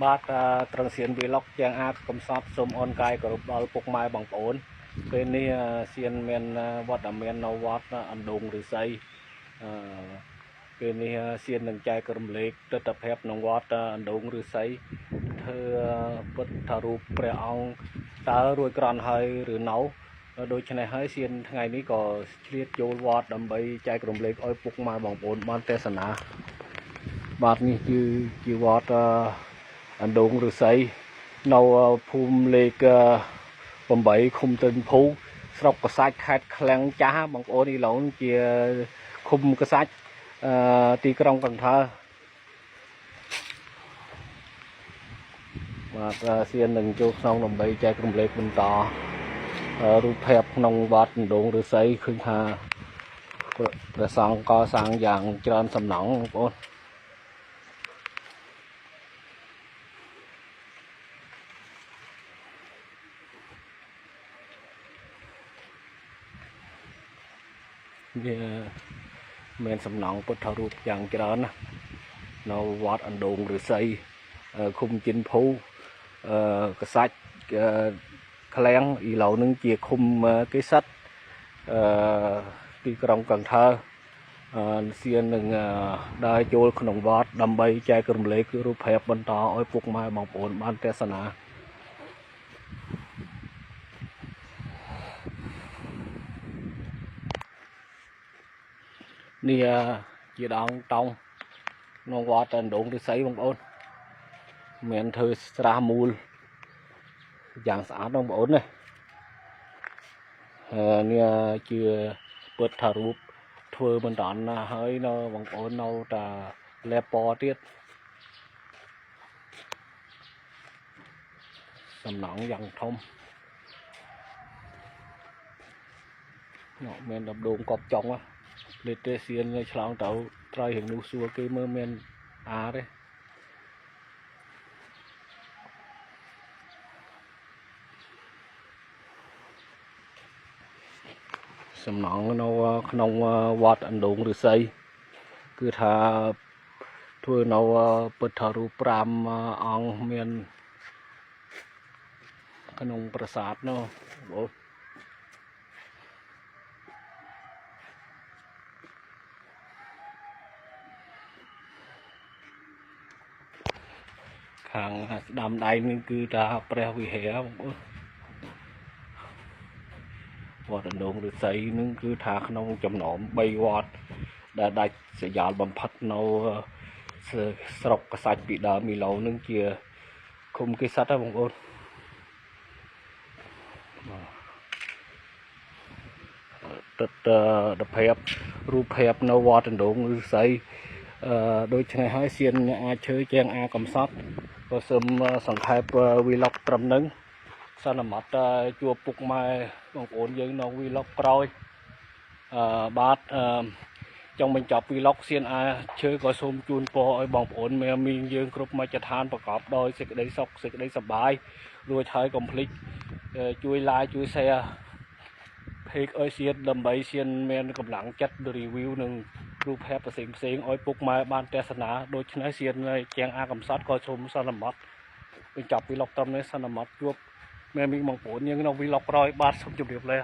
បាទត្រង់សៀនវីឡុកយ៉ាងអាចកំសត់សូមអូនកាយគោរពដល់ពុកម៉ែបងប្អូនពេលនេះសៀនមានវត្តមាននៅវត្តអណ្ដូងឫស្សីពេលនេះសៀននឹងចែករំលែកទស្សនវិជ្ជាក្នុងវត្តអណ្ដូងឫស្សីធ្វើពុទ្ធរូបព្រះអង្គតើរួចក្រន់ហើយឬនៅដូច្នេះហើយសៀនថ្ងៃនេះក៏ឆ្លៀតចូលវត្តដើម្បីចែករំលែកឲ្យពុកម៉ែបងប្អូនបានទេសនាបាទនេះគឺជាវត្តអណ្ដូងឫស្សីនៅភូមិលេខ8ឃុំទិនភូស្រុកកសាច់ខេត្តឃ្លាំងចាស់បងប្អូននេះឡូនជាឃុំកសាច់ទីក្រុងកន្ធើបាទសៀននឹងចូលក្នុងដើម្បីចែករំលែកបន្តរូបភាពក្នុងវត្តអណ្ដូងឫស្សីឃើញថាព្រះសង្ឃកសាងយ៉ាងច្រើនសំណង់បងប្អូនវាមានសំណង់ពុទ្ធរូបយ៉ាងច្រើនណានៅវត្តអណ្ដូងឫស្សីឃុំចិនភូកសាច់ឃ្លាំងឥឡូវនឹងជាឃុំគេសិតទីក្រុងកន្ធើសៀននឹងដើរចូលក្នុងវត្តដើម្បីចែករំលែករូបភាពបន្តឲ្យពុកម៉ែបងប្អូនបានទេសនានេះជាដងតង់ក្នុងវត្តអណ្ដូងឫស្សីបងប្អូនមានធ្វើស្រះមូលយ៉ាងស្អាតបងប្អូននេះនេះជាពុទ្ធរូបធ្វើមិនតាន់ណាហើយនៅបងប្អូននៅតែលែបពណ៌ទៀតសំណង់យ៉ាងធំមានដបដូងកប់ចុងលេទេសៀនឆ្លងទៅត្រៃរឿងនោះសួរគេមើលមានទេសំណង់នៅក្នុងវត្តអណ្ដូងឫស្សីគឺថាធ្វើនៅពុទ្ធរូប5អង្គមានក្នុងប្រាសាទនោះបងខាងស្ដាំដៃនេះគឺថាព្រះវិហារបងប្អូនវត្តអណ្ដូងឫស្សីនឹងគឺថាក្នុងចំណោម3វត្តដែលដាច់ស្រយាលបំផុតនៅស្រុកកសាច់ពីដើមមីឡូនឹងជាឃុំគេសិតបងប្អូនទស្សនវិជ្ជារូបភាពនៅវត្តអណ្ដូងឫស្សីដូច្នេះហើយសៀនអាចឈើជាងកំសត់ក៏សូមសង្ខេបវីឡុកត្រឹមនឹងសន្មតជួបពុកម៉ែបងប្អូនយើងនៅវីឡុកក្រោយបាទចង់បញ្ចប់វីឡុកសៀនឈើក៏សូមជូនពរឲ្យបងប្អូនមានមីងយើងគ្រប់មជ្ឈដ្ឋានប្រកបដោយសេចក្តីសុខសេចក្តីសប្បាយរួចហើយកុំភ្លេចជួយ like ជួយ share เพจឲ្យសៀនដើម្បីសៀនមានកម្លាំងចិត្ត review នឹងរូបភាពផ្សេងឲ្យពុកម៉ែបានទេសនាដូច្នេះសៀនជាងកំសត់ក៏សូមសន្មតបញ្ចប់វីឡុកត្រឹមនេះសន្មតជួបមានមីងបងប្អូនយើងនៅវីឡុកក្រោយបាទសូមជម្រាបលា